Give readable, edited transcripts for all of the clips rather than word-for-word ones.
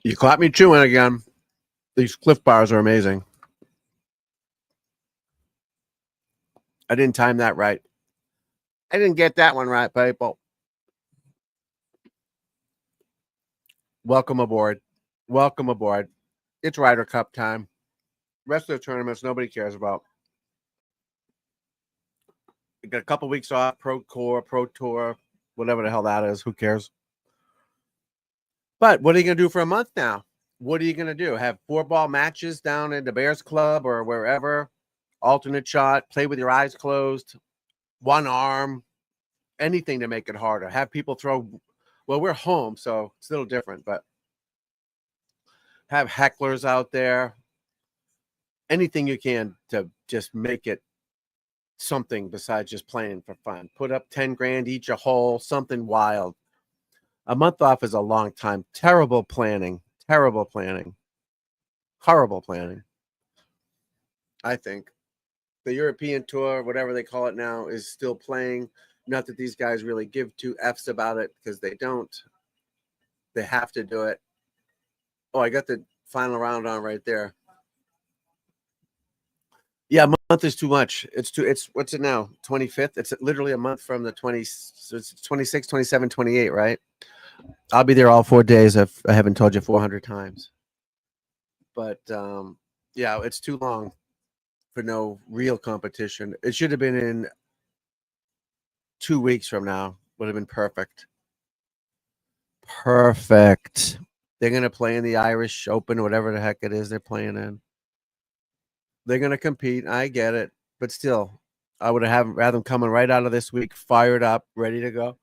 You caught me chewing again. These Cliff Bars are amazing. I didn't time that right. I didn't get that one right, people. Welcome aboard. Welcome aboard. It's Ryder Cup time. Rest of the tournaments, nobody cares about. We got a couple weeks off, Pro Tour, whatever the hell that is. Who cares? But what are you going to do for a month now? What are you going to do? Have 4-ball matches down at the Bears Club or wherever? Alternate shot, play with your eyes closed, one arm, anything to make it harder. Have people throw. Well, we're home, so it's a little different, but have hecklers out there. Anything you can to just make it something besides just playing for fun. Put up 10 grand each a hole, something wild. A month off is a long time. Terrible planning. Horrible planning. I think. The European Tour, whatever they call it now, is still playing. Not that these guys really give two F's about it because they don't. They have to do it. Oh, I got the final round on right there. Yeah, a month is too much. It's what's it now? 25th? It's literally a month from the 20, so it's 26, 27, 28, right? I'll be there all 4 days if I haven't told you 400 times. But yeah, it's too long for no real competition. It should have been in 2 weeks from now. Would have been perfect. Perfect. They're going to play in the Irish Open, whatever the heck it is they're playing in. They're going to compete. I get it. But still, I would have rather them coming right out of this week, fired up, ready to go.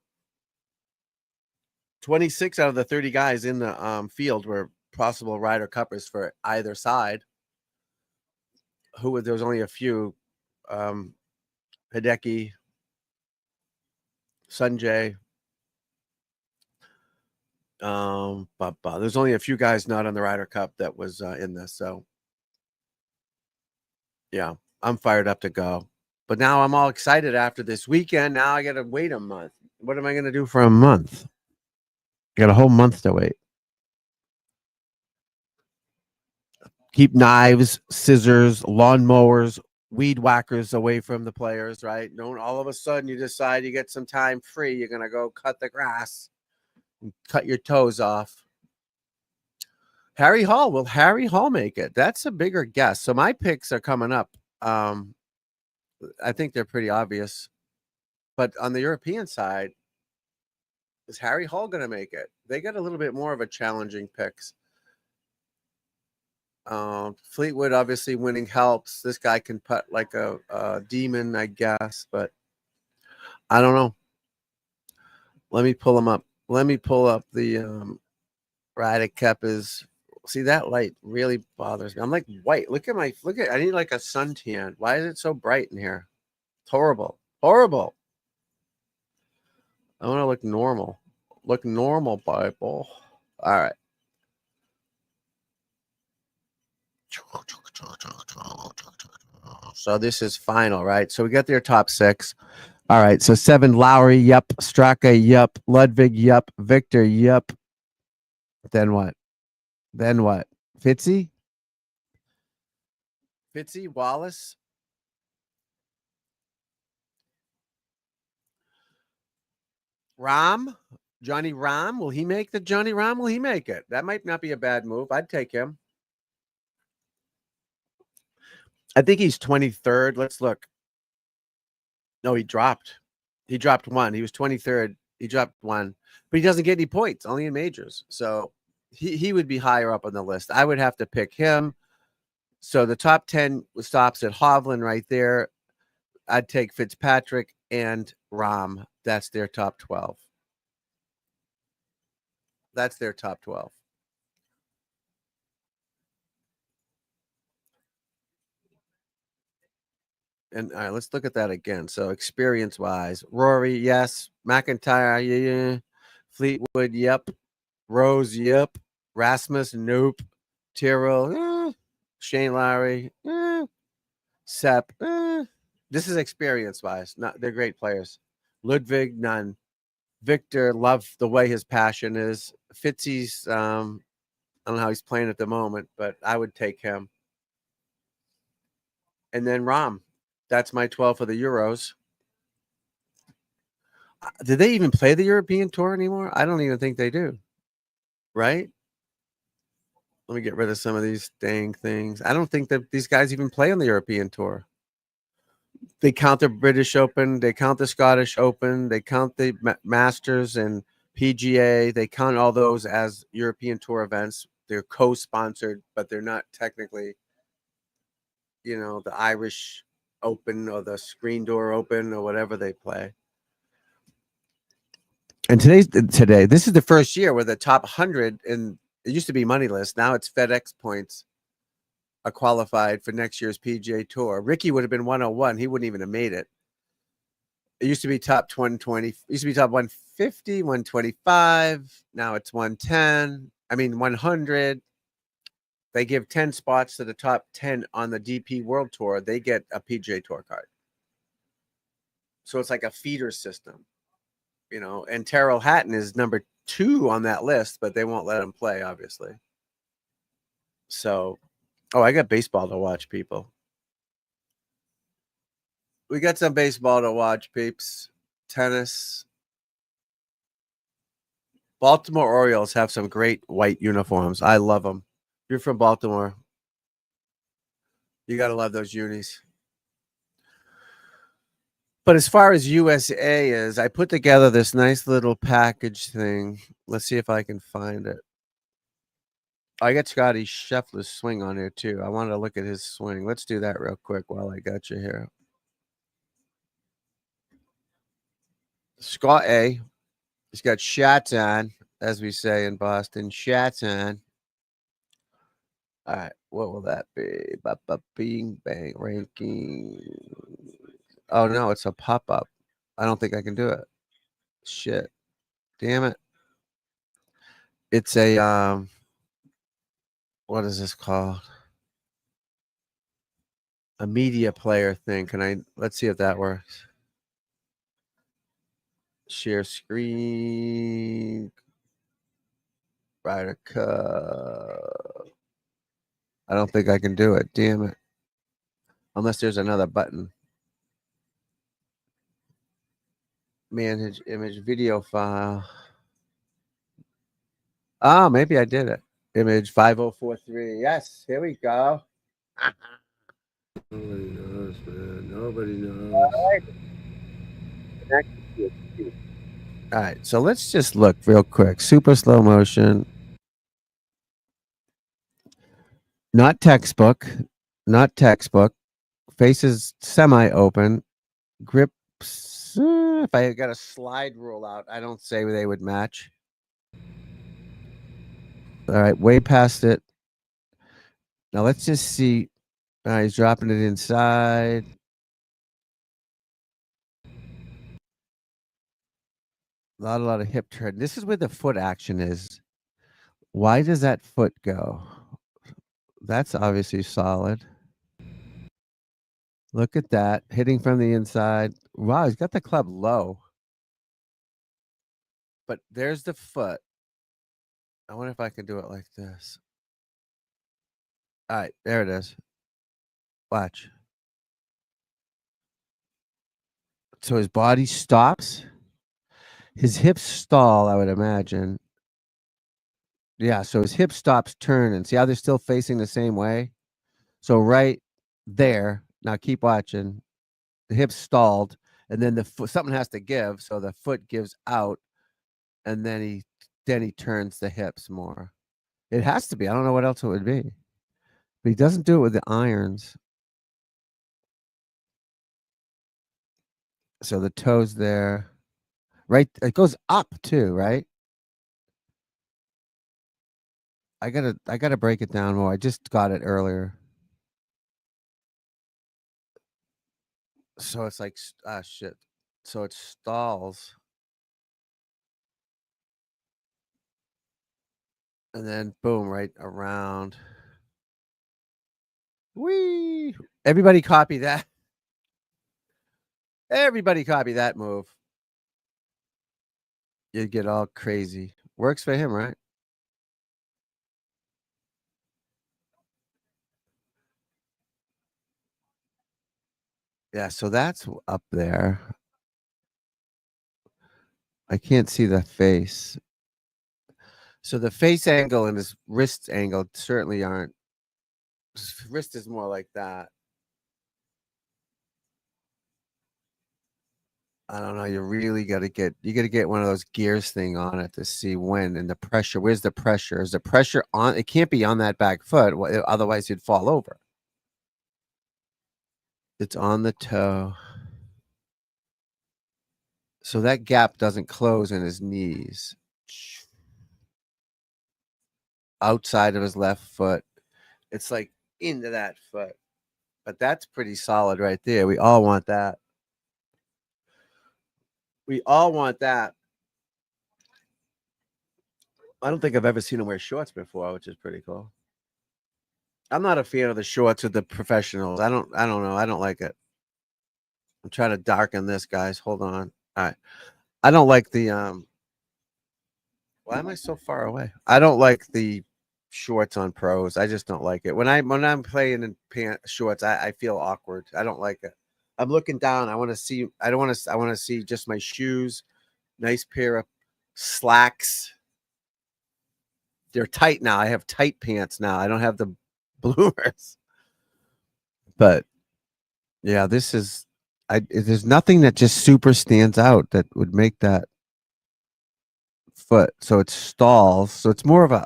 26 out of the 30 guys in the field were possible Ryder Cuppers for either side. There was only a few. Hideki, Sanjay. But there's only a few guys not on the Ryder Cup that was in this. So, yeah, I'm fired up to go. But now I'm all excited after this weekend. Now I got to wait a month. What am I going to do for a month? I got a whole month to wait. Keep knives, scissors, lawnmowers, weed whackers away from the players, right? Don't all of a sudden you decide you get some time free. You're going to go cut the grass and cut your toes off. Harry Hall. Will Harry Hall make it? That's a bigger guess. So my picks are coming up. I think they're pretty obvious. But on the European side, is Harry Hall going to make it? They got a little bit more of a challenging picks. Fleetwood obviously winning helps. This guy can putt like a demon, I guess, but I don't know. Let me pull him up. Let me pull up the Ryder Cup is. See, that light really bothers me. I'm like white. I need like a suntan. Why is it so bright in here? It's horrible. Horrible. I want to look normal. Look normal, people. All right. So this is final, right? So we got their top 6. All right. So 7, Lowry, yep. Straka, yep. Ludwig, yep. Victor, yep. Then what? Fitzy, Wallace. Johnny Rahm. Will he make the Johnny Rahm? Will he make it? That might not be a bad move. I'd take him. I think he's 23rd. Let's look. No, he dropped. He dropped 1. He was 23rd. He dropped 1. But he doesn't get any points, only in majors. So he would be higher up on the list. I would have to pick him. So the top 10 stops at Hovland right there. I'd take Fitzpatrick and Rahm. That's their top 12. That's their top 12. And all right, let's look at that again. So experience-wise, Rory, yes. McIntyre, yeah. Fleetwood, yep. Rose, yep. Rasmus, nope. Tyrrell, Shane Lowry, Sepp, This is experience-wise. They're great players. Ludwig, none. Victor, love the way his passion is. Fitzy's, I don't know how he's playing at the moment, but I would take him. And then Rom. That's my 12 for the Euros. Do they even play the European Tour anymore? I don't even think they do. Right? Let me get rid of some of these dang things. I don't think that these guys even play on the European Tour. They count the British Open, they count the Scottish Open, they count the Masters and PGA. They count all those as European Tour events. They're co-sponsored, but they're not technically, the Irish Open or the Screen Door Open or whatever they play. And today, this is the first year where the top 100, and it used to be moneyless. Now it's FedEx points are qualified for next year's PGA Tour. Ricky would have been 101. He wouldn't even have made it. It used to be top 120. It used to be top 150, 125. Now it's 110. 100. They give 10 spots to the top 10 on the DP World Tour. They get a PGA Tour card. So it's like a feeder system, and Terrell Hatton is number 2 on that list, but they won't let him play, obviously. So, I got baseball to watch, people. We got some baseball to watch, peeps. Tennis. Baltimore Orioles have some great white uniforms. I love them. If you're from Baltimore, you got to love those unis. But as far as USA is, I put together this nice little package thing. Let's see if I can find it. I got Scotty Scheffler's swing on here, too. I wanted to look at his swing. Let's do that real quick while I got you here. Scott A. He's got shots on, as we say in Boston. Shots on. All right. What will that be? Bing, bang, ranking. Oh, no, it's a pop-up. I don't think I can do it. Shit. Damn it. It's a, what is this called? A media player thing. Let's see if that works. Share screen. Ryder Cup. I don't think I can do it. Damn it. Unless there's another button. Manage image video file. Oh, maybe I did it. Image 5043. Yes, here we go. Nobody knows, man. Nobody knows. All right, so let's just look real quick. Super slow motion. Not textbook. Not textbook. Faces semi-open. Grips. If I got a slide rule out, I don't say they would match. All right, way past it. Now let's just see. All right, he's dropping it inside. A lot of hip turn. This is where the foot action is. Why does that foot go? That's obviously solid. Look at that. Hitting from the inside. Wow, he's got the club low. But there's the foot. I wonder if I can do it like this. All right, there it is. Watch. So his body stops. His hips stall, I would imagine. Yeah, so his hip stops turning. See how they're still facing the same way? So right there. Now keep watching. The hips stalled, and then the foot, something has to give, so the foot gives out, and then he turns the hips more. It has to be. I don't know what else it would be. But he doesn't do it with the irons. So the toes there. Right, it goes up too, right? I gotta break it down more. I just got it earlier. So it's like shit. So it stalls. And then boom, right around. Whee! Everybody copy that. Everybody copy that move. You'd get all crazy. Works for him, right? Yeah, so that's up there. I can't see the face. So the face angle and his wrist angle certainly aren't. His wrist is more like that. I don't know. You got to get one of those gears thing on it to see when and the pressure. Where's the pressure? Is the pressure on? It can't be on that back foot. Otherwise, you'd fall over. It's on the toe. So that gap doesn't close in his knees. Outside of his left foot. It's like into that foot. But that's pretty solid right there. We all want that. We all want that. I don't think I've ever seen him wear shorts before, which is pretty cool. I'm not a fan of the shorts with the professionals. I don't know. I don't like it. I'm trying to darken this, guys. Hold on. All right. I don't like the why am I so far away? I don't like the shorts on pros. I just don't like it. When I'm playing in shorts, I feel awkward. I don't like it. I'm looking down. I want to see I don't want to I want to see just my shoes, nice pair of slacks. They're tight now. I have tight pants now. I don't have the bloomers. But yeah, this is there's nothing that just super stands out that would make that foot. So it stalls. So it's more of a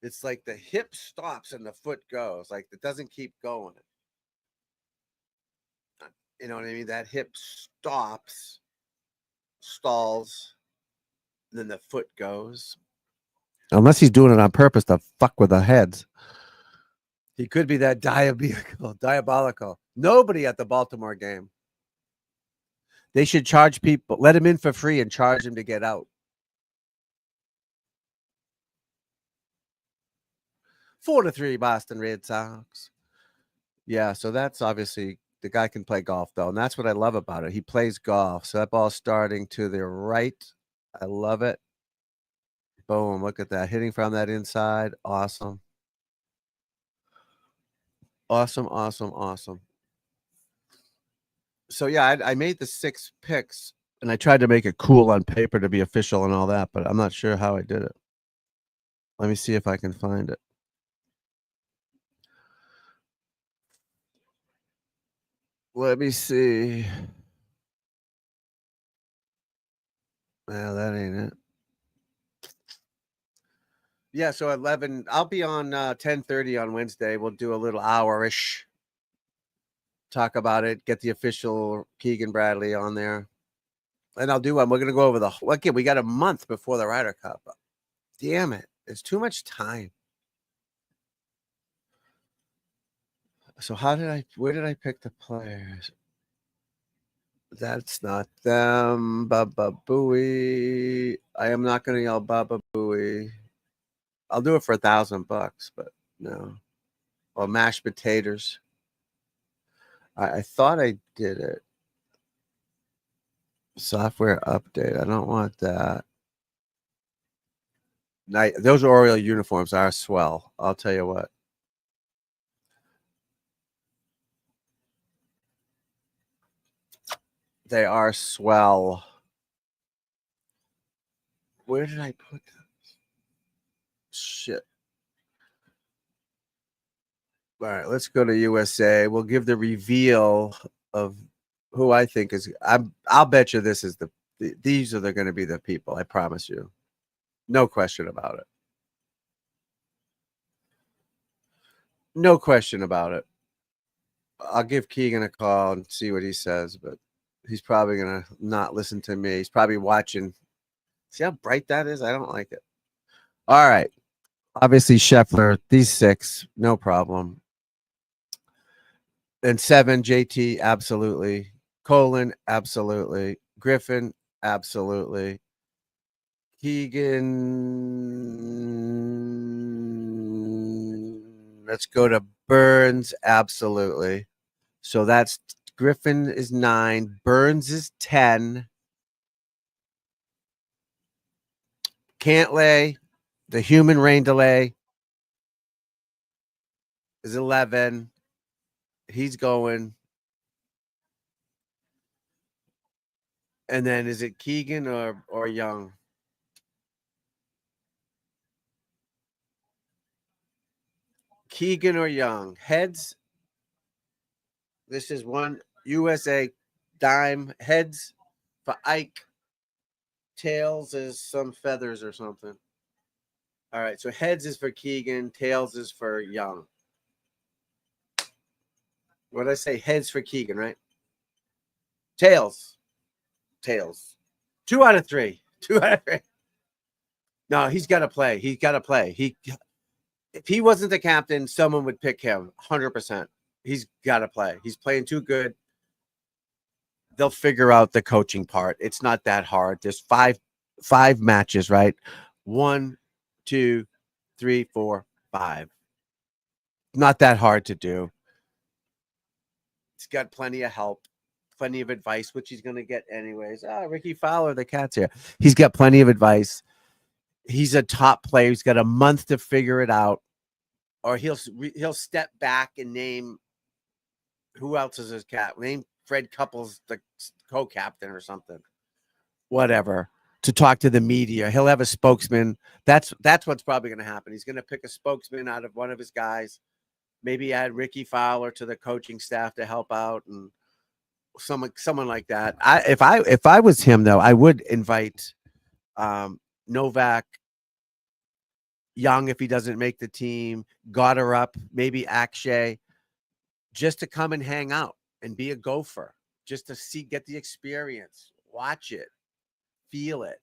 it's like the hip stops and the foot goes. Like it doesn't keep going. You know what I mean? That hip stops, stalls, and then the foot goes. Unless he's doing it on purpose to fuck with the heads. He could be that diabolical. Nobody at the Baltimore game. They should charge people, let him in for free and charge him to get out. 4-3 Boston Red Sox. Yeah, so that's obviously the guy can play golf though, and that's what I love about it. He plays golf. So that ball's starting to the right. I love it. Boom, look at that. Hitting from that inside. Awesome. Awesome, awesome, awesome. So yeah, I made the 6 picks and I tried to make it cool on paper to be official and all that, but I'm not sure how I did it. Let me see if I can find it. Let me see. Well, that ain't it. Yeah, so 11. I'll be on 10:30 on Wednesday. We'll do a little hour-ish. Talk about it. Get the official Keegan Bradley on there, and I'll do one. We're gonna go over the again. We got a month before the Ryder Cup. Damn it! It's too much time. So where did I pick the players? That's not them. Baba Booey. I am not going to yell Baba Booey. I'll do it for $1,000, but no. Or mashed potatoes. I thought I did it. Software update. I don't want that. Those Oriole uniforms are swell. I'll tell you what. They are swell. Where did I put them? Shit. All right, let's go to USA. We'll give the reveal of who I think is. I'll bet you this is these are going to be the people. I promise you, no question about it. No question about it. I'll give Keegan a call and see what he says, but he's probably going to not listen to me. He's probably watching. See how bright that is? I don't like it. All right. Obviously, Scheffler, these 6, no problem. And 7, JT, absolutely. Colin, absolutely. Griffin, absolutely. Keegan, let's go to Burns, absolutely. So that's Griffin is 9, Burns is 10. Cantlay, the human rain delay. is 11. He's going. And then is it Keegan or Young? Keegan or Young? Heads. This is one USA dime. Heads for Ike. Tails is some feathers or something. All right, so heads is for Keegan, tails is for Young. What did I say? Heads for Keegan, right? Tails. Tails. 2 out of 3. 2 out of 3. No, he's got to play. He's got to play. If he wasn't the captain, someone would pick him 100%. He's got to play. He's playing too good. They'll figure out the coaching part. It's not that hard. There's five matches, right? 1, 2, 3, 4, 5. Not that hard to do. He's got plenty of help, plenty of advice, which he's going to get anyways. Ricky Fowler, the cat's here. He's got plenty of advice. He's a top player. He's got a month to figure it out, or he'll step back and name who else is his cat. Name Fred Couples, the co-captain or something. Whatever. To talk to the media, he'll have a spokesman. That's what's probably going to happen. He's going to pick a spokesman out of one of his guys. Maybe add Ricky Fowler to the coaching staff to help out, and someone like that. If I was him though, I would invite Novak, Young if he doesn't make the team, Goddard up, maybe Akshay, just to come and hang out and be a gopher, just to get the experience, watch it, feel it.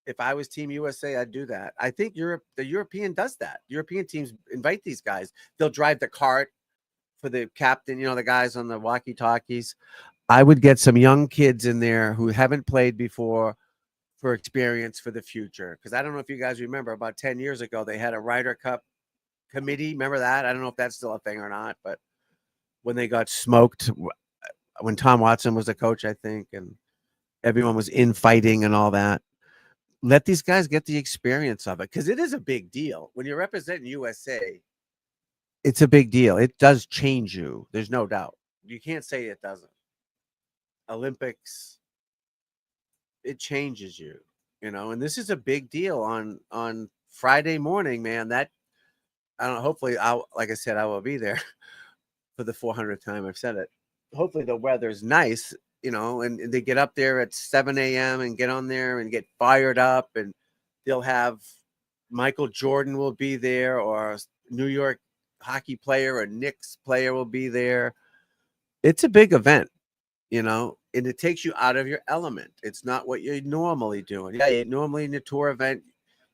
If I was Team USA, I'd do that. I think the European does that. European teams invite these guys. They'll drive the cart for the captain, the guys on the walkie-talkies. I would get some young kids in there who haven't played before for experience for the future. Because I don't know if you guys remember, about 10 years ago, they had a Ryder Cup committee. Remember that? I don't know if that's still a thing or not, but when they got smoked, when Tom Watson was the coach, I think, and everyone was infighting and all that. Let these guys get the experience of it, because it is a big deal. When you're representing USA, it's a big deal. It does change you. There's no doubt. You can't say it doesn't. Olympics, it changes you, and this is a big deal on Friday morning, man. That I don't know. Hopefully, like I said, I will be there for the 400th time. I've said it. Hopefully, the weather's nice. And they get up there at 7 a.m. and get on there and get fired up, and they'll have Michael Jordan will be there, or a New York hockey player or Knicks player will be there. It's a big event, and it takes you out of your element. It's not what you're normally doing. Yeah, normally in a tour event,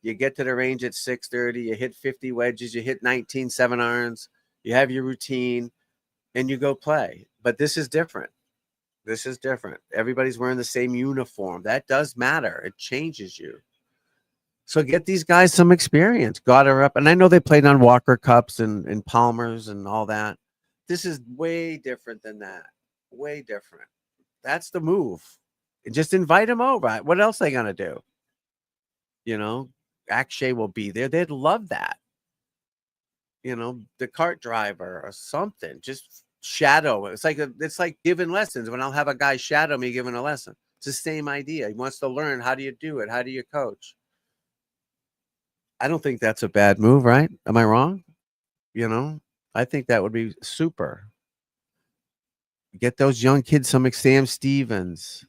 you get to the range at 6:30, you hit 50 wedges, you hit 19 7-irons, you have your routine, and you go play. But this is different. This is different. Everybody's wearing the same uniform. That does matter. It changes you. So get these guys some experience. Got her up. And I know they played on Walker Cups and Palmers and all that. This is way different than that. Way different. That's the move. And just invite them over. What else are they going to do? Akshay will be there. They'd love that. The cart driver or something. Just shadow. It's like giving lessons. When I'll have a guy shadow me giving a lesson, it's the same idea. He wants to learn, how do you do it, how do you coach? I don't think that's a bad move, right? Am I wrong? I think that would be super. Get those young kids some Sam Stevens,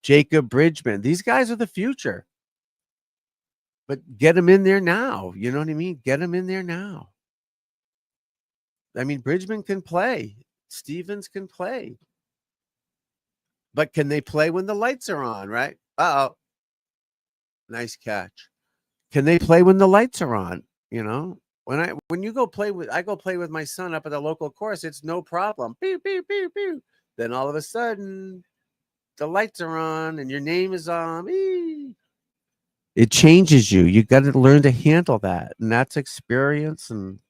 Jacob Bridgman. These guys are the future, but get them in there now. You know what I mean? Get them in there now. I mean, Bridgman can play. Stevens can play. But can they play when the lights are on, right? Uh-oh. Nice catch. Can they play when the lights are on? When you go play I go play with my son up at the local course, it's no problem. Pew, pew, pew, pew. Then all of a sudden, the lights are on and your name is on. It changes you. You got to learn to handle that. And that's experience and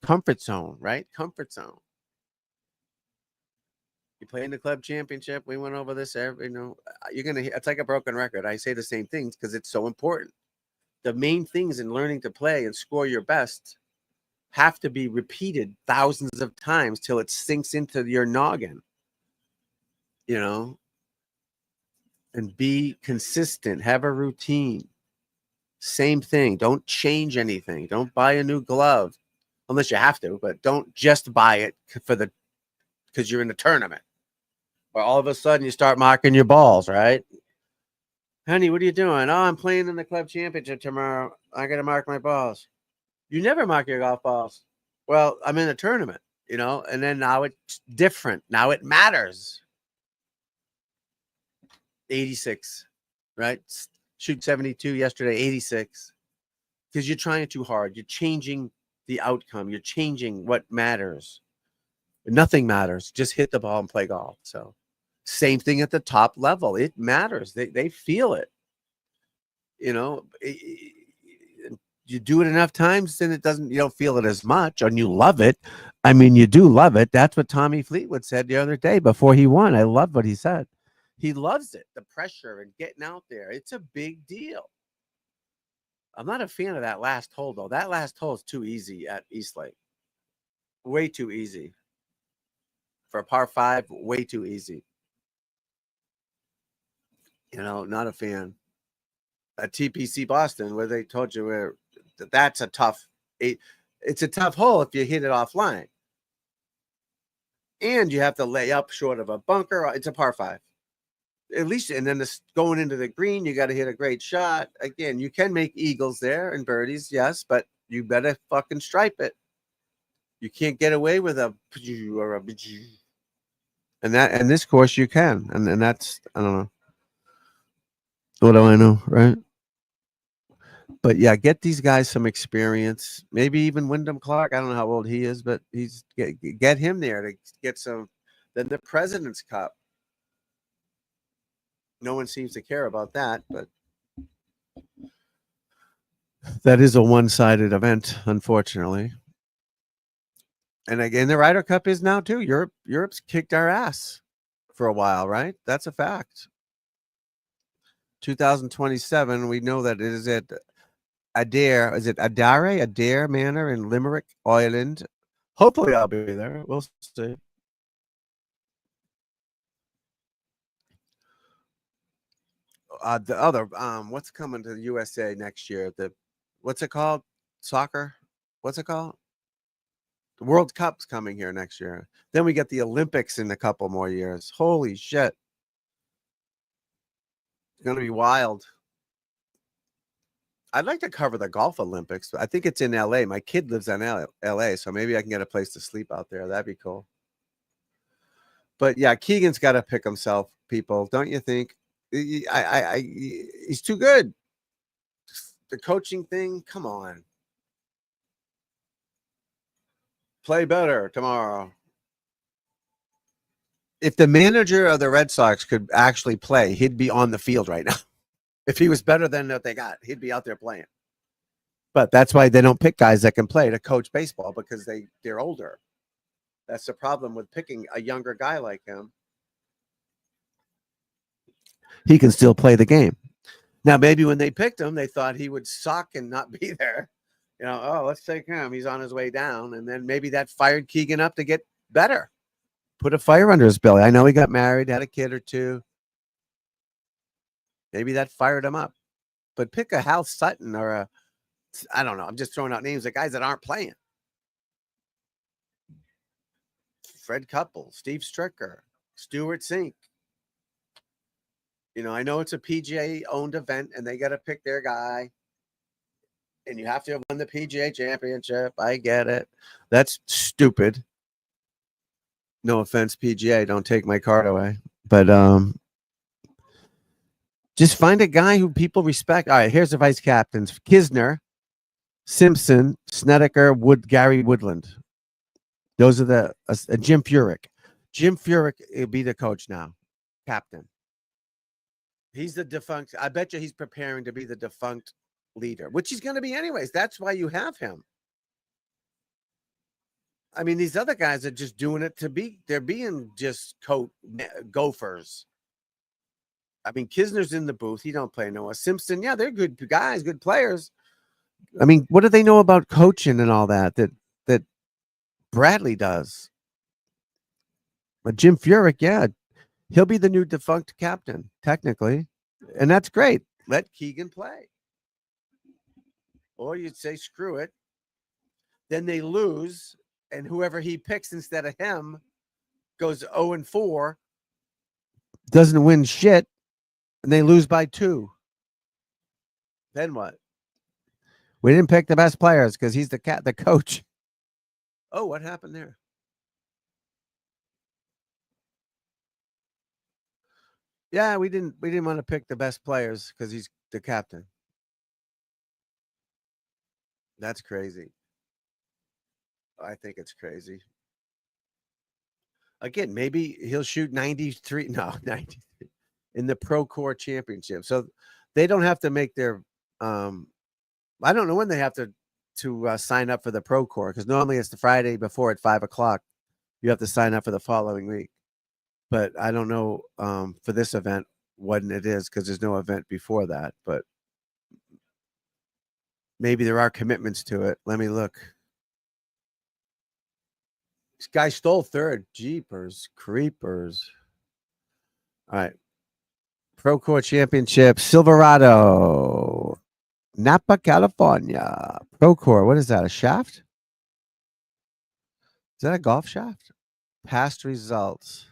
comfort zone, right? Comfort zone. You play in the club championship. We went over this you're going to, it's like a broken record. I say the same things because it's so important. The main things in learning to play and score your best have to be repeated thousands of times till it sinks into your noggin, and be consistent, have a routine. Same thing. Don't change anything. Don't buy a new glove unless you have to, but don't just buy it because you're in a tournament. Or all of a sudden you start marking your balls, right? Honey, what are you doing? Oh, I'm playing in the club championship tomorrow. I got to mark my balls. You never mark your golf balls. Well, I'm in a tournament, and then now it's different. Now it matters. 86, right? Shoot 72 yesterday, 86. Because you're trying too hard. You're changing the outcome. You're changing what matters. Nothing matters. Just hit the ball and play golf. So same thing at the top level. It matters. They feel it. You do it enough times, then you don't feel it as much, and you love it. I mean, you do love it. That's what Tommy Fleetwood said the other day before he won. I love what he said. He loves it, the pressure and getting out there. It's a big deal. I'm not a fan of that last hole, though. That last hole is too easy at Eastlake. Way too easy. For a par 5, way too easy. Not a fan. At TPC Boston, where they told you that's a tough. It's a tough hole if you hit it offline. And you have to lay up short of a bunker. It's a par 5. At least, and then going into the green, you got to hit a great shot. Again, you can make eagles there and birdies, yes, but you better fucking stripe it. You can't get away with a or a and this course you can, and that's, I don't know. What do I know, right? But yeah, get these guys some experience. Maybe even Wyndham Clark. I don't know how old he is, but get him there to get some. Then the President's Cup. No one seems to care about that, but that is a one-sided event, unfortunately. And again, the Ryder Cup is now too. Europe's kicked our ass for a while, right? That's a fact. 2027, we know that it is at Adair. Is it Adair Manor in Limerick, Ireland? Hopefully, I'll be there. We'll see. The other, what's coming to the USA next year? What's it called? Soccer? What's it called? The World Cup's coming here next year. Then we get the Olympics in a couple more years. Holy shit. It's going to be wild. I'd like to cover the golf Olympics. I think it's in LA. My kid lives in LA, so maybe I can get a place to sleep out there. That'd be cool. But yeah, Keegan's got to pick himself, people. Don't you think? He's too good. The coaching thing, come on. Play better tomorrow. If the manager of the Red Sox could actually play, he'd be on the field right now. If he was better than what they got, he'd be out there playing. But that's why they don't pick guys that can play to coach baseball, because they're older. That's the problem with picking a younger guy like him. He can still play the game. Now, maybe when they picked him, they thought he would suck and not be there. Let's take him. He's on his way down. And then maybe that fired Keegan up to get better. Put a fire under his belly. I know he got married, had a kid or two. Maybe that fired him up. But pick a Hal Sutton or I don't know. I'm just throwing out names of guys that aren't playing. Fred Couple, Steve Stricker, Stuart Sink. I know it's a PGA-owned event, and they got to pick their guy. And you have to have won the PGA championship. I get it. That's stupid. No offense, PGA. Don't take my card away. But just find a guy who people respect. All right, here's the vice captains. Kisner, Simpson, Snedeker, Gary Woodland. Those are the Jim Furyk. Jim Furyk will be the coach now, captain. He's the defunct. I bet you he's preparing to be the defunct leader, which he's going to be anyways. That's why you have him. I mean, these other guys are just doing it they're being just gophers. I mean, Kisner's in the booth. He don't play no more. Simpson, yeah, they're good guys, good players. I mean, what do they know about coaching and all that Bradley does. But Jim Furyk, yeah, he'll be the new defunct captain, technically. And that's great. Let Keegan play. Or you'd say, screw it. Then they lose, and whoever he picks instead of him goes 0-4, doesn't win shit, and they lose by 2. Then what? We didn't pick the best players because he's the coach. Oh, what happened there? Yeah, we didn't want to pick the best players because he's the captain. That's crazy. I think it's crazy. Again, maybe he'll shoot 93. No, 93 in the Pro Core Championship. So they don't have to make their. I don't know when they have to sign up for the Pro Core because normally it's the Friday before at 5:00. You have to sign up for the following week. But I don't know for this event when it is because there's no event before that. But maybe there are commitments to it. Let me look. This guy stole third. Jeepers, creepers. All right. Pro Core Championship, Silverado, Napa, California. Pro Core. What is that? A shaft? Is that a golf shaft? Past results.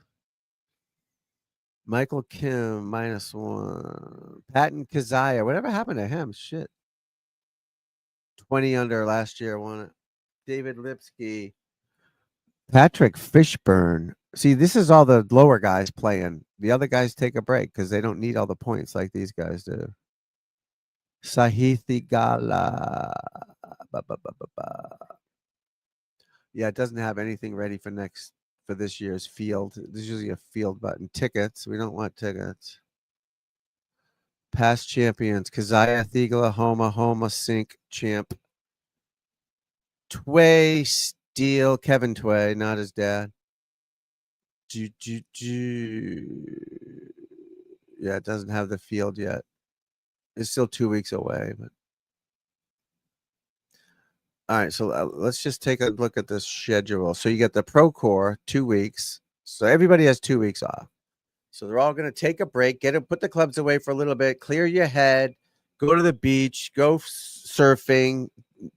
Michael Kim, -1. Patton Kazaya. Whatever happened to him? Shit. 20 under last year, won it. David Lipsky. Patrick Fishburne. See, this is all the lower guys playing. The other guys take a break because they don't need all the points like these guys do. Sahithi Gala. Yeah, it doesn't have anything ready for this year's field. There's usually a field button. Tickets. We don't want tickets. Past champions. Kazaya Thigala, Homa, Sink, Champ. Tway, Steele, Kevin Tway, not his dad. Yeah, it doesn't have the field yet. It's still 2 weeks away. But all right, so let's just take a look at this schedule. So you get the Pro Core 2 weeks. So everybody has 2 weeks off. So they're all going to take a break, put the clubs away for a little bit, clear your head, go to the beach, go surfing.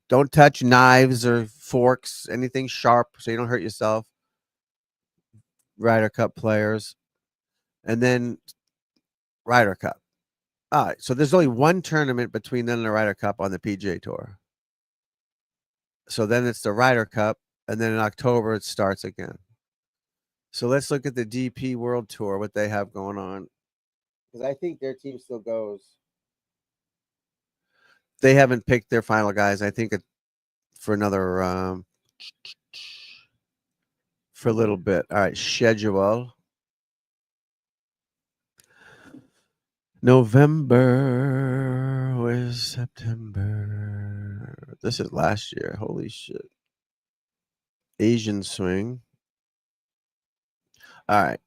Don't touch knives or forks, anything sharp, so you don't hurt yourself. Ryder Cup players, and then Ryder Cup. All right, so there's only one tournament between then and the Ryder Cup on the PGA Tour. So then it's the Ryder Cup, and then in October it starts again. So let's look at the DP World Tour, what they have going on, because I think their team still goes. They haven't picked their final guys. I think for another for a little bit. All right, schedule. November. Where's September? This is last year. Holy shit. Asian swing. All right.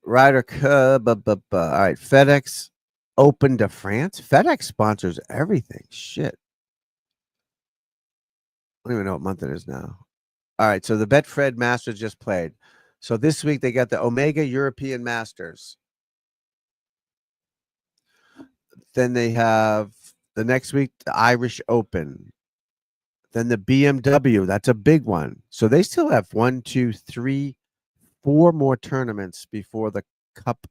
Ryder Cup. All right. FedEx Open de France. FedEx sponsors everything. Shit. I don't even know what month it is now. All right. So the Betfred Masters just played. So this week they got the Omega European Masters. Then they have the next week the Irish Open. Then the BMW. That's a big one. So they still have 1, 2, 3, 4 more tournaments before the Cup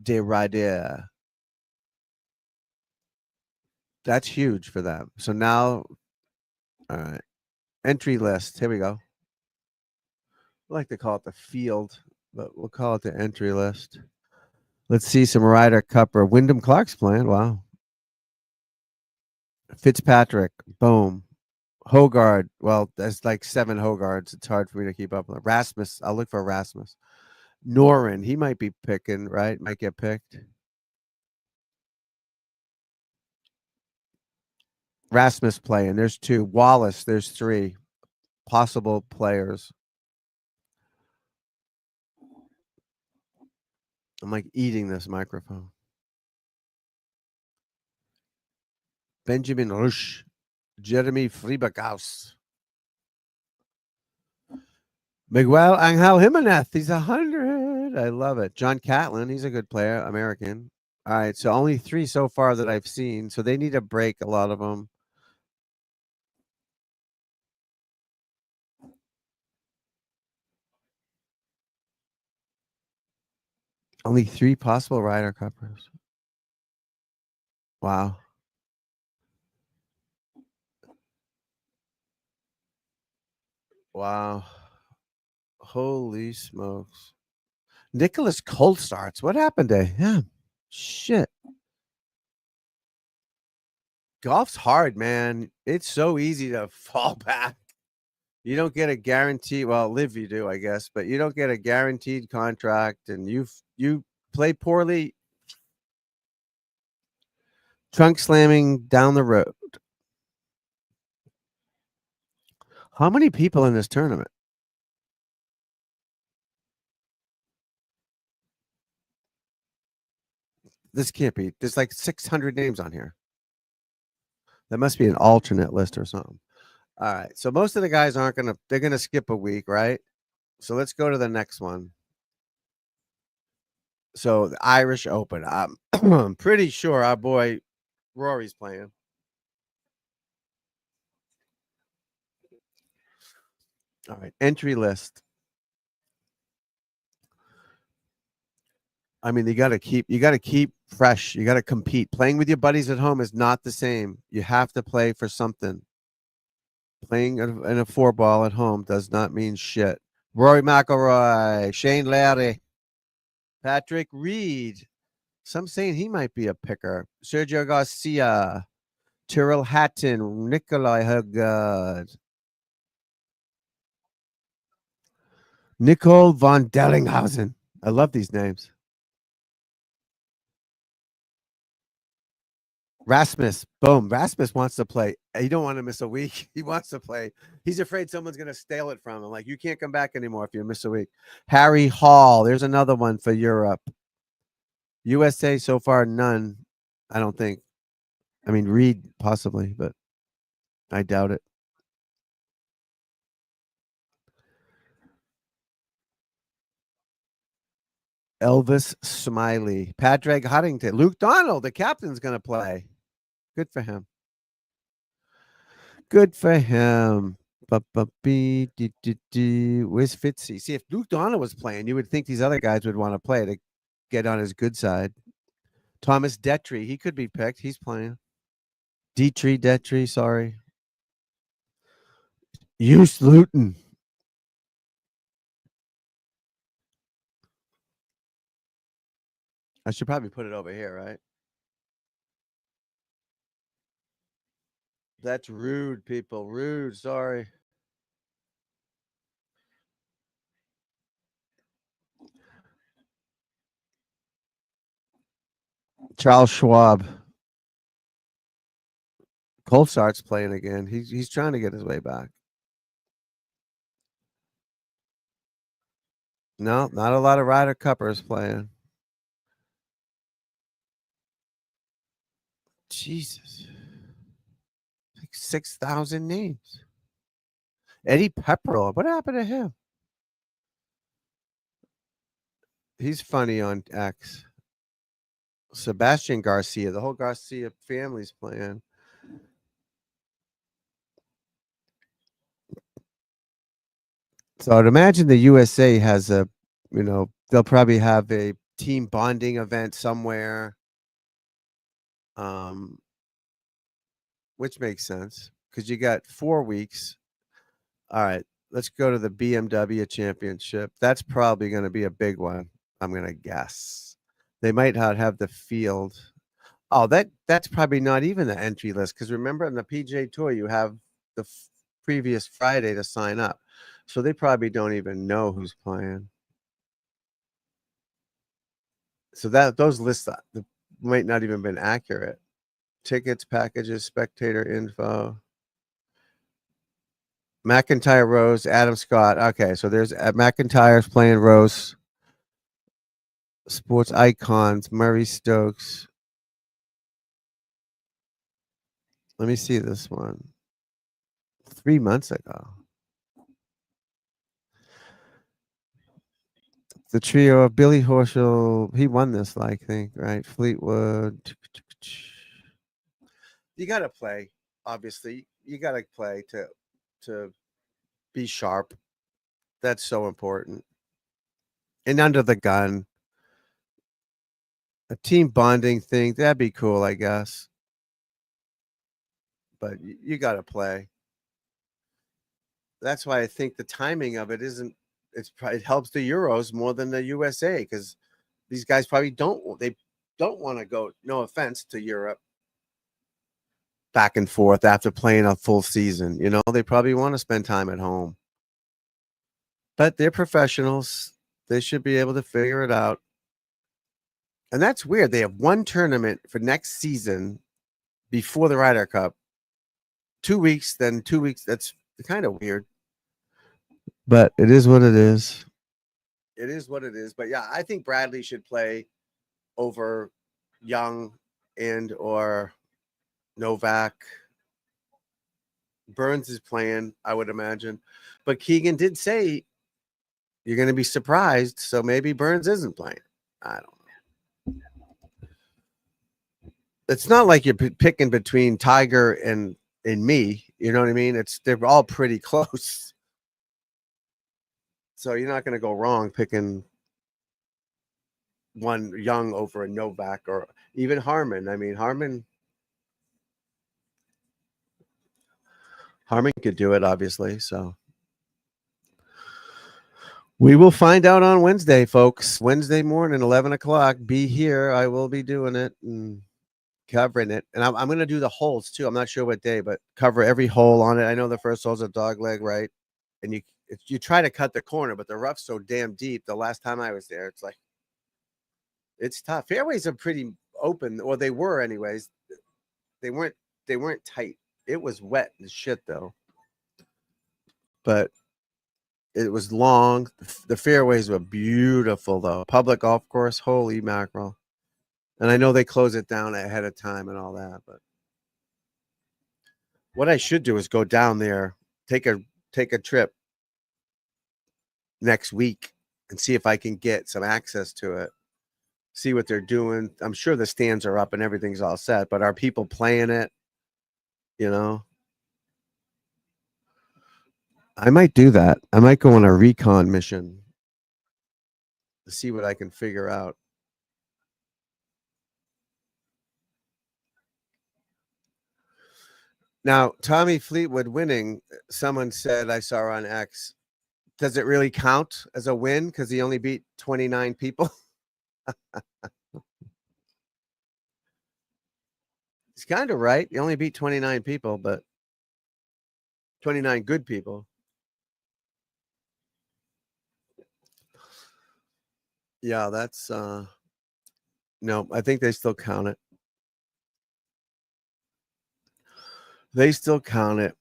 de Ryder. That's huge for them. So now, all right, entry list. Here we go. I like to call it the field, but we'll call it the entry list. Let's see some Ryder Cup or Wyndham Clark's playing. Wow. Fitzpatrick. Boom. Hogard. Well, there's like 7 Hogards. It's hard for me to keep up with. Rasmus. I'll look for Rasmus. Norin. He might be picking, right? Might get picked. Rasmus playing. There's 2. Wallace. There's 3 possible players. I'm like eating this microphone. Benjamin Rush. Jeremy Friebagaus. Miguel Angel Jimenez. He's 100. I love it. John Catlin. He's a good player, American. All right. So only 3 so far that I've seen. So they need a break, a lot of them. Only 3 possible Ryder Cuppers. Wow. Wow. Holy smokes. Nicholas Cold starts. What happened to him? Shit. Golf's hard, man. It's so easy to fall back. You don't get a guarantee. Well, live you do, I guess, but you don't get a guaranteed contract, and you play poorly. Trunk slamming down the road. How many people in this tournament? This can't be. There's like 600 names on here. That must be an alternate list or something. All right. So most of the guys aren't going to, they're going to skip a week, right? So let's go to the next one. So the Irish Open. I'm pretty sure our boy Rory's playing. All right. Entry list. I mean, you got to keep fresh. You got to compete. Playing with your buddies at home is not the same. You have to play for something. Playing in a 4-ball at home does not mean shit. Rory McIlroy, Shane Lowry, Patrick Reed. Some saying he might be a picker. Sergio Garcia, Tyrrell Hatton, Nikolai Hugad, Nicole von Dellinghausen. I love these names. Rasmus, boom. Rasmus wants to play. He don't want to miss a week. He wants to play. He's afraid someone's going to steal it from him. Like, you can't come back anymore if you miss a week. Harry Hall. There's another one for Europe. USA so far, none. I don't think. I mean, Reed possibly, but I doubt it. Elvis Smiley, Padraig Huntington, Luke Donald, the captain's going to play. Good for him. Good for him. Where's Fitzy? See, if Luke Donald was playing, you would think these other guys would want to play to get on his good side. Thomas Detry, he could be picked. He's playing. Detry, sorry. Hughes Luton. I should probably put it over here, right? That's rude, people. Rude. Sorry. Charles Schwab. Cole starts playing again. He's trying to get his way back. No, not a lot of Ryder Cuppers playing. Jesus. Like 6,000 names. Eddie Pepperell. What happened to him? He's funny on X. Sebastian Garcia. The whole Garcia family's playing. So I'd imagine the USA has they'll probably have a team bonding event somewhere. Which makes sense because you got 4 weeks. All right, let's go to the BMW Championship. That's probably going to be a big one. I'm going to guess they might not have the field. Oh, that's probably not even the entry list because remember on the PGA Tour you have the previous Friday to sign up, so they probably don't even know who's playing. So that those lists might not even been accurate. Tickets, packages, spectator info. McIntyre, Rose, Adam Scott. Okay, so there's McIntyre's playing Rose. Sports icons, Murray Stokes. Let me see this one. 3 months ago. the trio of Billy Horschel. He won this, I think, right? Fleetwood. You got to play. Obviously, you got to play to be sharp. That's so important. And under the gun, a team bonding thing, that'd be cool, I guess. But you got to play. That's why I think the timing of it isn't. It helps the Euros more than the USA because these guys probably don't want to go. No offense to Europe, back and forth after playing a full season. They probably want to spend time at home. But they're professionals. They should be able to figure it out. And that's weird. They have one tournament for next season before the Ryder Cup. 2 weeks, then 2 weeks. That's kind of weird. But it is what it is. It is what it is. But yeah, I think Bradley should play over Young and or Novak. Burns is playing, I would imagine. But Keegan did say you're going to be surprised. So maybe Burns isn't playing. I don't know. It's not like you're picking between Tiger and me. You know what I mean? They're all pretty close. So you're not going to go wrong picking one Young over a Novak or even Harman. I mean, Harman could do it, obviously. So we will find out on Wednesday, folks. Wednesday morning, 11 o'clock. Be here. I will be doing it and covering it. And I'm going to do the holes, too. I'm not sure what day, but cover every hole on it. I know the first hole's a dog leg, right? And you try to cut the corner, but the rough's so damn deep. The last time I was there, it's like, it's tough. Fairways are pretty open, or they were anyways. They weren't tight. It was wet as shit though. But it was long. The fairways were beautiful though. Public golf course, holy mackerel. And I know they close it down ahead of time and all that, but what I should do is go down there, take a trip next week and see if I can get some access to it. See what they're doing. I'm sure the stands are up and everything's all set, but are people playing it? I might do that. I might go on a recon mission to see what I can figure out. Now, Tommy Fleetwood winning, someone said, I saw on X, does it really count as a win because he only beat 29 people? He's kind of right. He only beat 29 people, but 29 good people. Yeah, that's no, I think they still count it. They still count it.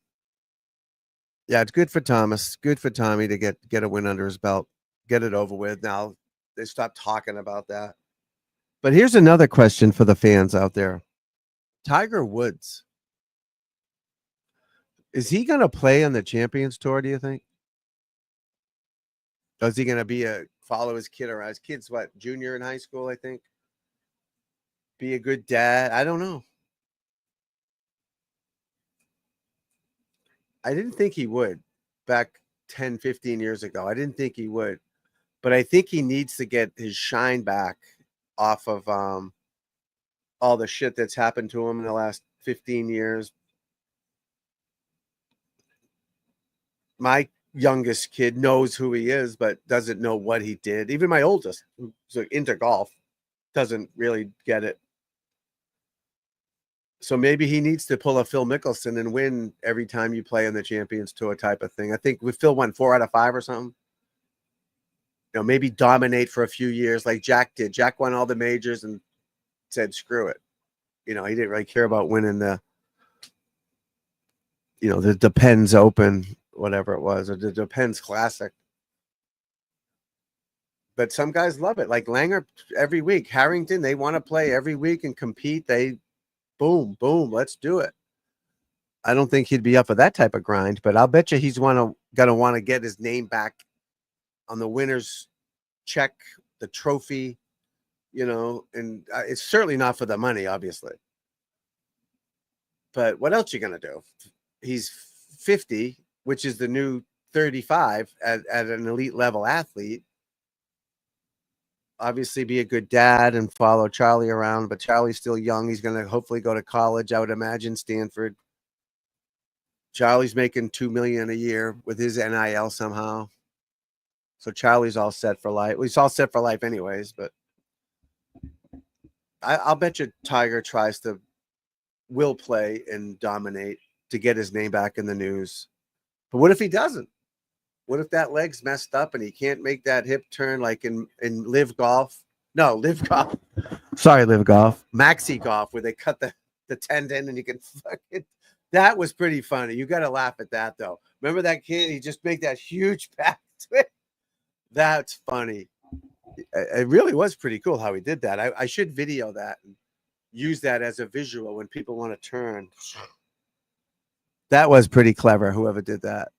Yeah, it's good for Thomas. Good for Tommy to get a win under his belt. Get it over with. Now they stop talking about that. But here's another question for the fans out there. Tiger Woods. Is he going to play on the Champions Tour, do you think? Or is he going to follow his kid around? His kid's what, junior in high school, I think? Be a good dad? I don't know. I didn't think he would back 10, 15 years ago. I didn't think he would. But I think he needs to get his shine back off of all the shit that's happened to him in the last 15 years. My youngest kid knows who he is, but doesn't know what he did. Even my oldest, who's into golf, doesn't really get it. So maybe he needs to pull a Phil Mickelson and win every time you play in the Champions Tour type of thing. I think Phil won 4 out of 5 or something. Maybe dominate for a few years like Jack did. Jack won all the majors and said, screw it. He didn't really care about winning the Depends Open, whatever it was, or the Depends Classic. But some guys love it. Like Langer every week. Harrington, they want to play every week and compete. Boom, let's do it. I don't think he'd be up for that type of grind, but I'll bet you he's going to want to get his name back on the winners check, the trophy, and it's certainly not for the money, obviously. But what else you going to do? He's 50, which is the new 35 at an elite level athlete. Obviously be a good dad and follow Charlie around, but Charlie's still young. He's going to hopefully go to college, I would imagine, Stanford. Charlie's making $2 million a year with his NIL somehow. So Charlie's all set for life. Well, he's all set for life anyways, but I'll bet you Tiger will play and dominate to get his name back in the news. But what if he doesn't? What if that leg's messed up and he can't make that hip turn like in Live Golf? No, Live Golf. Sorry, Live Golf. Maxi Golf, where they cut the tendon and you can fucking... That was pretty funny. You got to laugh at that, though. Remember that kid? He just made that huge back twist. That's funny. It really was pretty cool how he did that. I should video that and use that as a visual when people want to turn. That was pretty clever, whoever did that.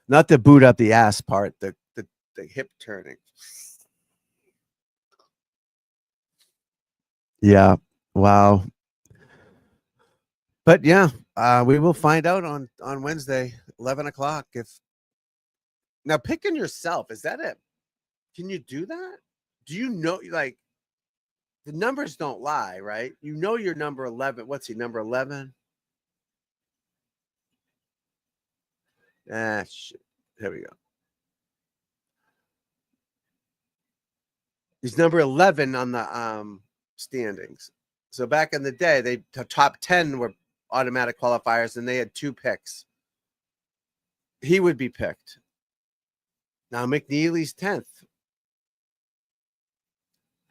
Not the boot up the ass part, the hip turning. Yeah. Wow. But yeah, we will find out on Wednesday, 11 o'clock. Now picking yourself, is that it? Can you do that? Do you know, like, the numbers don't lie, right? You know you're number 11. What's he, number 11? Ah, shit. Here we go. He's number 11 on the standings. So back in the day, the top 10 were automatic qualifiers, and they had 2 picks. He would be picked. Now McNeely's 10th.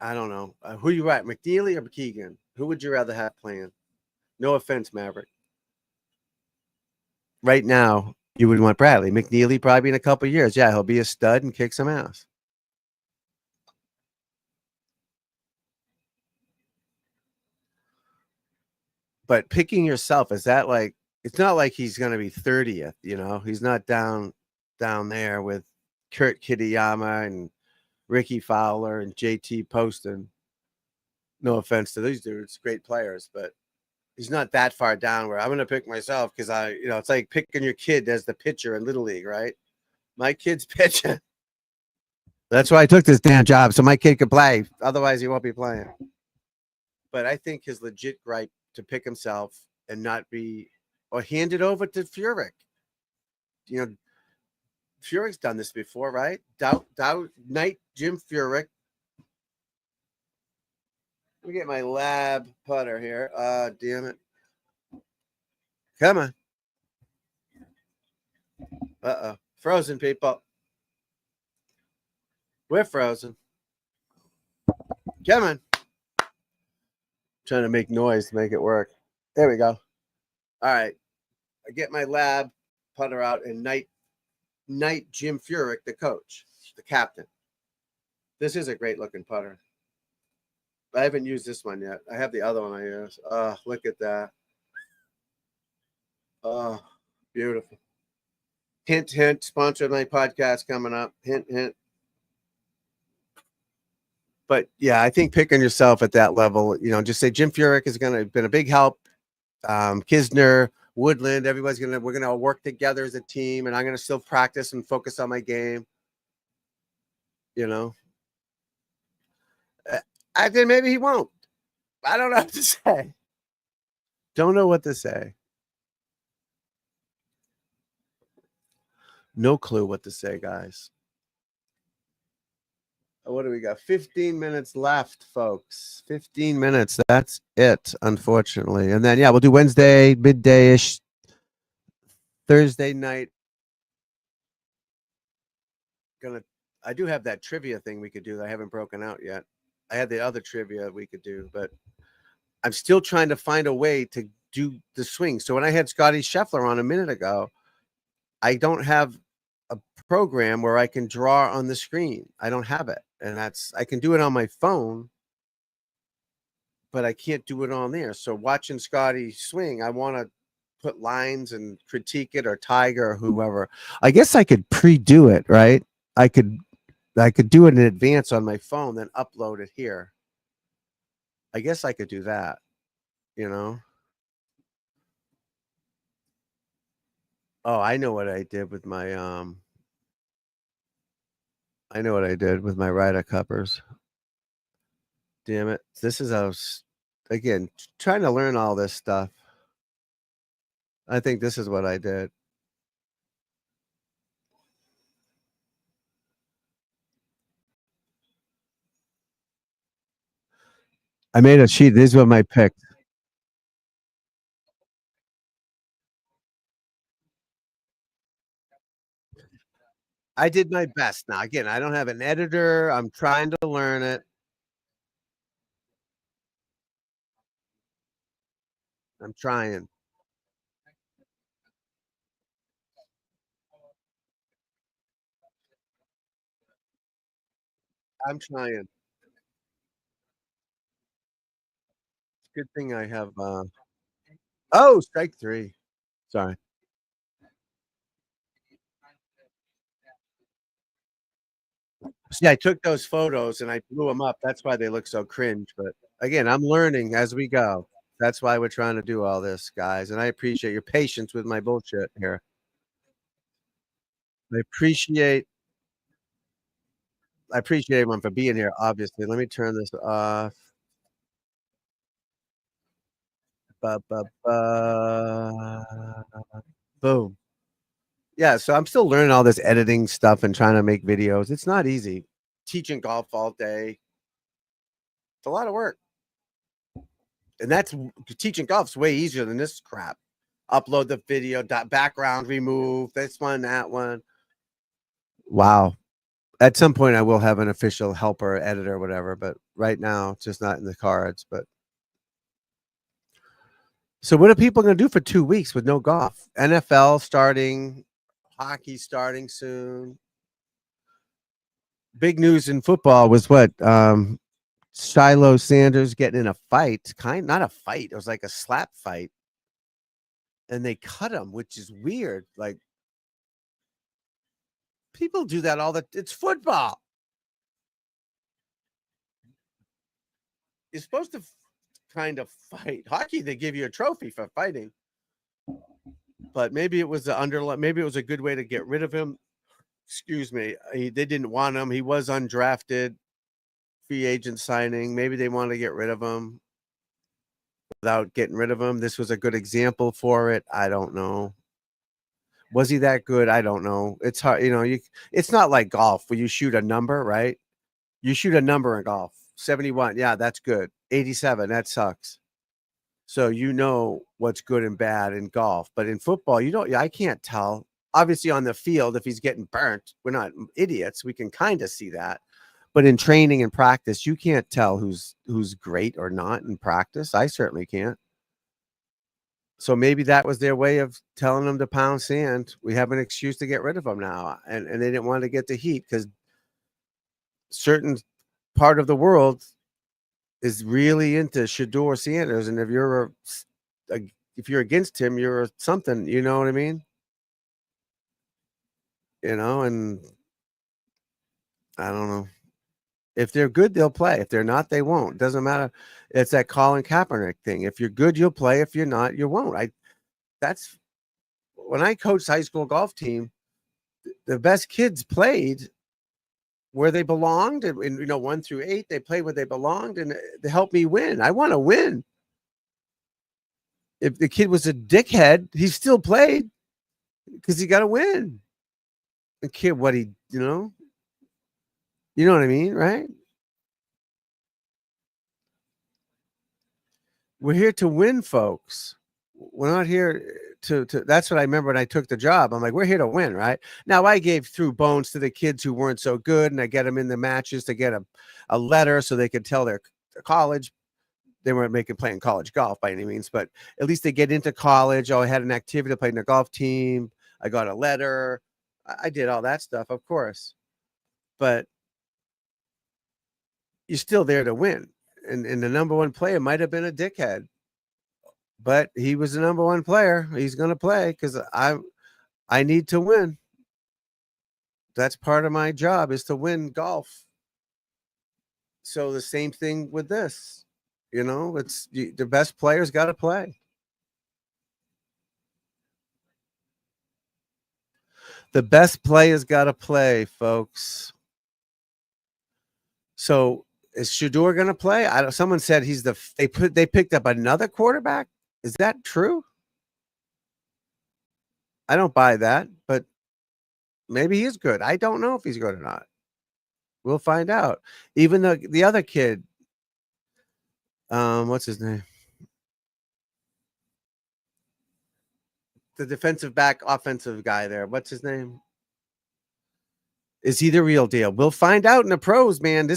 I don't know. Who you at, McNeely or Keegan? Who would you rather have playing? No offense, Maverick. Right now, you would want Bradley. McNeely probably in a couple of years. Yeah, he'll be a stud and kick some ass. But picking yourself, is that like, it's not like he's going to be 30th, He's not down there with Kurt Kitayama and Ricky Fowler and JT Poston. No offense to these dudes, great players, but he's not that far down where I'm going to pick myself because it's like picking your kid as the pitcher in Little League, right? My kid's pitching. That's why I took this damn job, so my kid could play. Otherwise, he won't be playing. But I think his legit gripe to pick himself and not be, or hand it over to Furyk. Furyk's done this before, right? Knight Jim Furyk. Let me get my lab putter here. Damn it. Come on. Uh-oh. Frozen, people. We're frozen. Come on. Trying to make noise to make it work. There we go. All right. I get my lab putter out, and Knight Jim Furyk, the coach, the captain. This is a great looking putter. I haven't used this one yet. I have the other one I use. Oh, look at that. Oh, beautiful. Hint, hint. Sponsor my podcast coming up. Hint, hint. But yeah, I think picking yourself at that level, just say Jim Furyk is been a big help. Kisner, Woodland, we're gonna work together as a team, and I'm gonna still practice and focus on my game. I think maybe he won't. I don't know what to say. Don't know what to say. No clue what to say, guys. What do we got? 15 minutes left, folks. 15 minutes. That's it, unfortunately. And then, yeah, we'll do Wednesday, midday-ish, Thursday night. I do have that trivia thing we could do that I haven't broken out yet. I had the other trivia we could do, but I'm still trying to find a way to do the swing. So when I had Scotty Scheffler on a minute ago, I don't have a program where I can draw on the screen. I don't have it. And I can do it on my phone, but I can't do it on there. So watching Scotty swing, I want to put lines and critique it, or Tiger or whoever. I guess I could pre-do it, right? I could I could do it in advance on my phone, then upload it here. I guess I could do that, you know? Oh, I know what I did with my, I know what I did with my Ryder cuppers. Damn it. This is again, trying to learn all this stuff. I think this is what I did. I made a sheet. These were my picks. I did my best. Now, again, I don't have an editor. I'm trying to learn it. I'm trying. I'm trying. Good thing I have, oh, strike 3. Sorry. See, I took those photos and I blew them up. That's why they look so cringe, but again, I'm learning as we go. That's why we're trying to do all this, guys, and I appreciate your patience with my bullshit here. I appreciate I appreciate everyone for being here, obviously. Let me turn this off. Ba, ba, ba. Boom. Yeah, so I'm still learning all this editing stuff and trying to make videos. It's not easy. Teaching golf all day. It's a lot of work. And that's teaching golf's way easier than this crap. Upload the video, background remove, this one, that one. Wow. At some point, I will have an official helper, editor, whatever, but right now, it's just not in the cards. But so, what are people going to do for 2 weeks with no golf? NFL starting, hockey starting soon. Big news in football was what? Shiloh Sanders getting in a fight, not a fight. It was like a slap fight, and they cut him, which is weird. Like people do that all the. It's football. You're supposed to kind of fight. Hockey, they give you a trophy for fighting, but maybe it was maybe it was a good way to get rid of him. Excuse me. They didn't want him. He was undrafted, free agent signing. Maybe they wanted to get rid of him without getting rid of him. This was a good example for it. I don't know. Was he that good? I don't know. It's hard, it's not like golf where you shoot a number, right? You shoot a number in golf. 71, yeah, that's good. 87, that sucks. So you know what's good and bad in golf, but in football, you don't. I can't tell. Obviously, on the field, if he's getting burnt, we're not idiots. We can kind of see that. But in training and practice, you can't tell who's great or not in practice. I certainly can't. So maybe that was their way of telling them to pound sand. We have an excuse to get rid of them now, and they didn't want to get the heat because certain part of the world is really into Shador Sanders, and if you're against him, you're something. You know what I mean? And I don't know. If they're good, they'll play. If they're not, they won't. Doesn't matter. It's that Colin Kaepernick thing. If you're good, you'll play. If you're not, you won't. That's when I coached high school golf team. The best kids played where they belonged, and 1 through 8, they played where they belonged, and they helped me win. I want to win. If the kid was a dickhead, he still played because he got to win. The kid, what he, you know what I mean, right? We're here to win, folks. We're not here to that's what I remember when I took the job. I'm like, we're here to win, right? Now I gave through bones to the kids who weren't so good, and I get them in the matches to get a letter so they could tell their college. They weren't playing college golf by any means, but at least they get into college. Oh, I had an activity, I played in a golf team. I got a letter. I did all that stuff, of course. But you're still there to win. And the number one player might have been a dickhead, but he was the number one player. He's going to play because I need to win. That's part of my job, is to win golf. So the same thing with this, it's the best players got to play. The best players got to play, folks. So is Shador going to play? Someone said they picked up another quarterback. Is that true? I don't buy that, but maybe he's good. I don't know if he's good or not. We'll find out. Even the other kid, what's his name? The defensive back, offensive guy there. What's his name? Is he the real deal? We'll find out in the pros, man.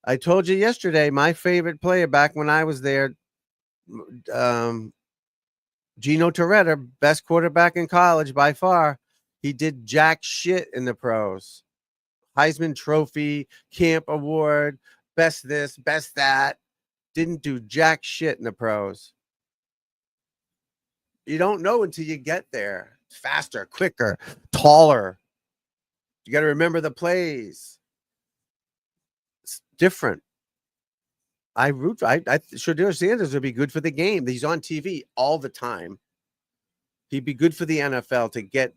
I told you yesterday, my favorite player back when I was there, Gino Torretta, best quarterback in college by far. He did jack shit in the pros. Heisman Trophy, Camp Award, best this, best that. Didn't do jack shit in the pros. You don't know until you get there. Faster, quicker, taller. You got to remember the plays. It's different. Shedeur Sanders would be good for the game. He's on TV all the time. He'd be good for the NFL to get,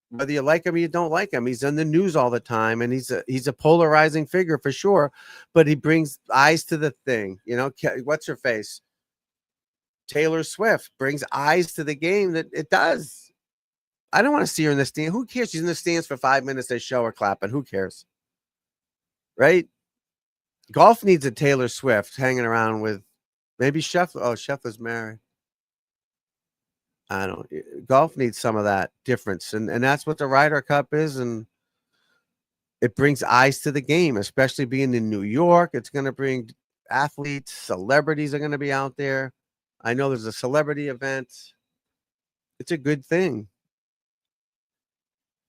whether you like him or you don't like him. He's in the news all the time, and he's a polarizing figure for sure. But he brings eyes to the thing. What's her face? Taylor Swift brings eyes to the game that it does. I don't want to see her in the stand. Who cares? She's in the stands for 5 minutes. They show her clapping. Who cares? Right? Golf needs a Taylor Swift hanging around with maybe Scheffler. Oh, Scheffler's married. Golf needs some of that difference. And that's what the Ryder Cup is. And it brings eyes to the game, especially being in New York. It's going to bring athletes, celebrities are going to be out there. I know there's a celebrity event. It's a good thing.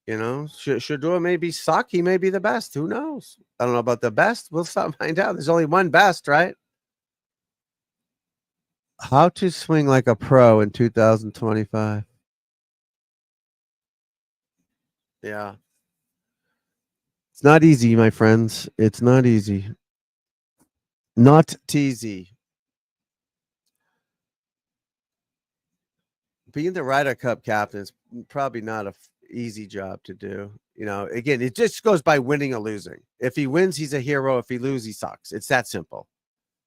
Shador maybe suck. He may be the best. Who knows? I don't know about the best. We'll find out. There's only one best, right? How to swing like a pro in 2025. Yeah. It's not easy, my friends. It's not easy. Not easy. Being the Ryder Cup captain is probably not a easy job to do. Again, it just goes by winning or losing. If he wins, he's a hero. If he loses, he sucks. It's that simple.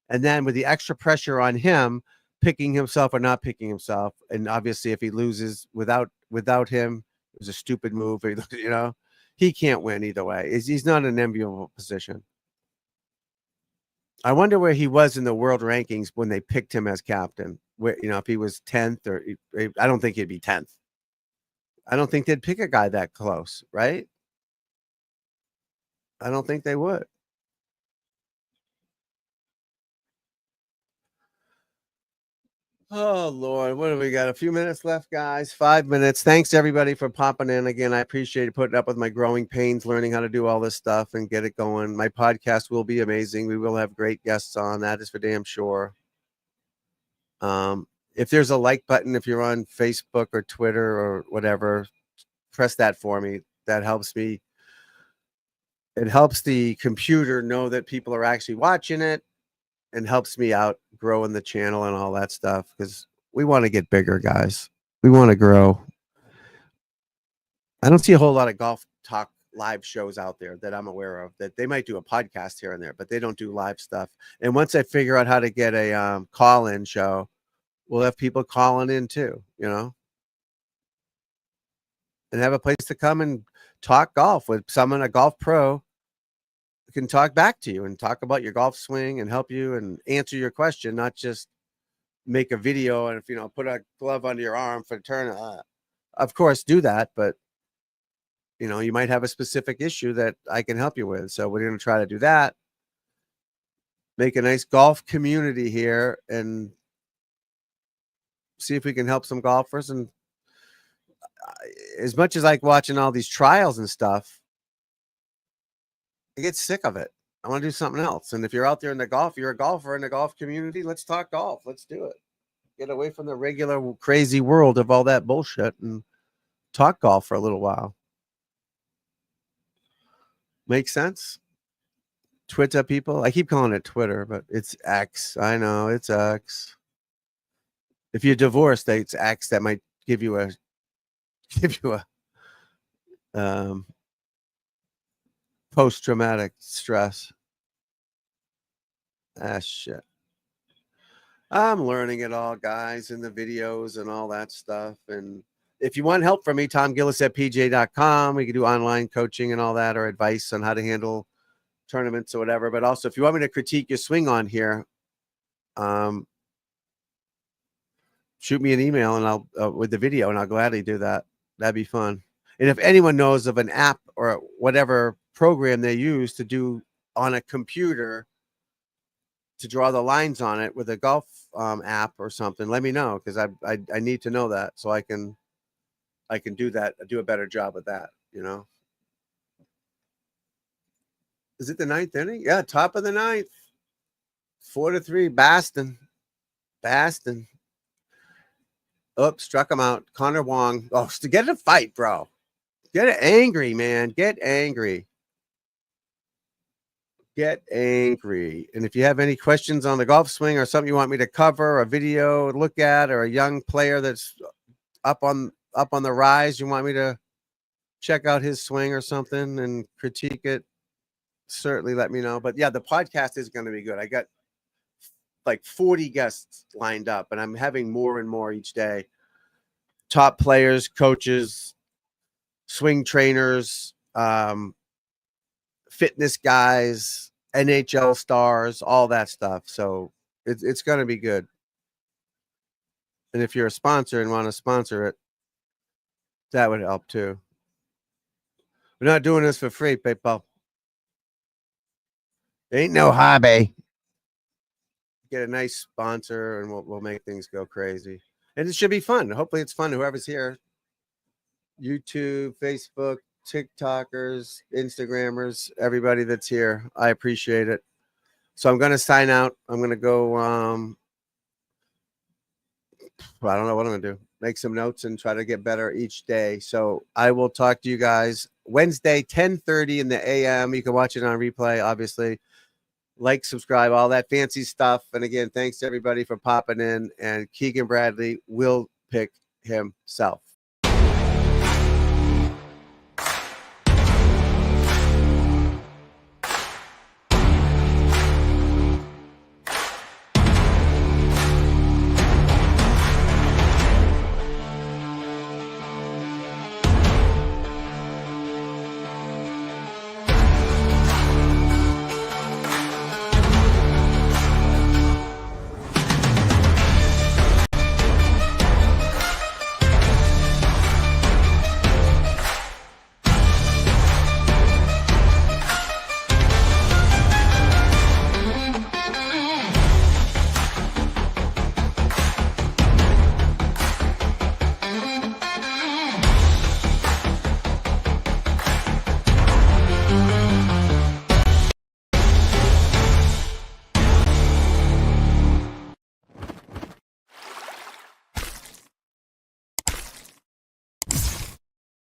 And then with the extra pressure on him, picking himself or not picking himself, and obviously if he loses without him, it was a stupid move. He can't win either way. He's not in an enviable position. I wonder where he was in the world rankings when they picked him as captain. Where if he was 10th, or I don't think he'd be 10th. I don't think they'd pick a guy that close, right? I don't think they would. Oh, Lord. What do we got? A few minutes left, guys. 5 minutes. Thanks, everybody, for popping in. Again, I appreciate putting up with my growing pains, learning how to do all this stuff and get it going. My podcast will be amazing. We will have great guests on. That is for damn sure. If there's a like button, if you're on Facebook or Twitter or whatever, press that for me. That helps me. It helps the computer know that people are actually watching it, and helps me out growing the channel and all that stuff, because we want to get bigger, guys. We want to grow. I don't see a whole lot of golf talk live shows out there that I'm aware of. That they might do a podcast here and there, but they don't do live stuff. And once I figure out how to get a call-in show, we'll have people calling in too, and have a place to come and talk golf with someone, a golf pro, who can talk back to you and talk about your golf swing and help you and answer your question, not just make a video and put a glove under your arm for a turn. Of course, do that, but you might have a specific issue that I can help you with. So we're going to try to do that. Make a nice golf community here and see if we can help some golfers. And as much as I like watching all these trials and stuff, I get sick of it. I want to do something else. And if you're out there in the golf, you're a golfer in the golf community, let's talk golf. Let's do it. Get away from the regular crazy world of all that bullshit and talk golf for a little while. Makes sense? Twitter people. I keep calling it Twitter, but it's X. I know it's X. If you're divorced, it's X that might give you a um, post-traumatic stress. Ah, shit. I'm learning it all, guys, in the videos and all that stuff. And if you want help from me, Tom Gillis at pj.com. We can do online coaching and all that, or advice on how to handle tournaments or whatever. But also, if you want me to critique your swing on here, shoot me an email and I'll with the video, and I'll gladly do that. That'd be fun. And if anyone knows of an app or whatever program they use to do on a computer to draw the lines on it with a golf app or something, let me know, because I need to know that so I can do that, do a better job with that. Is it the ninth inning? Yeah, top of the ninth, 4-3, Baston. Oh, struck him out. Connor Wong. Oh, to get in a fight, bro. Get angry, man. Get angry. Get angry. And if you have any questions on the golf swing or something you want me to cover, a video to look at, or a young player that's up on the rise, you want me to check out his swing or something and critique it, certainly let me know. But yeah, the podcast is going to be good. I got like 40 guests lined up, and I'm having more and more each day. Top players, coaches, swing trainers, fitness guys, NHL stars, all that stuff. So it's going to be good. And if you're a sponsor and want to sponsor it, that would help too. We're not doing this for free, people. Ain't no hobby. Get a nice sponsor and we'll make things go crazy. And it should be fun. Hopefully it's fun. Whoever's here, YouTube, Facebook, TikTokers, Instagrammers, everybody that's here, I appreciate it. So I'm going to sign out. I'm going to go, I don't know what I'm going to do. Make some notes and try to get better each day. So I will talk to you guys Wednesday, 10:30 in the a.m. You can watch it on replay, obviously. Like, subscribe, all that fancy stuff. And again, thanks to everybody for popping in. And Keegan Bradley will pick himself.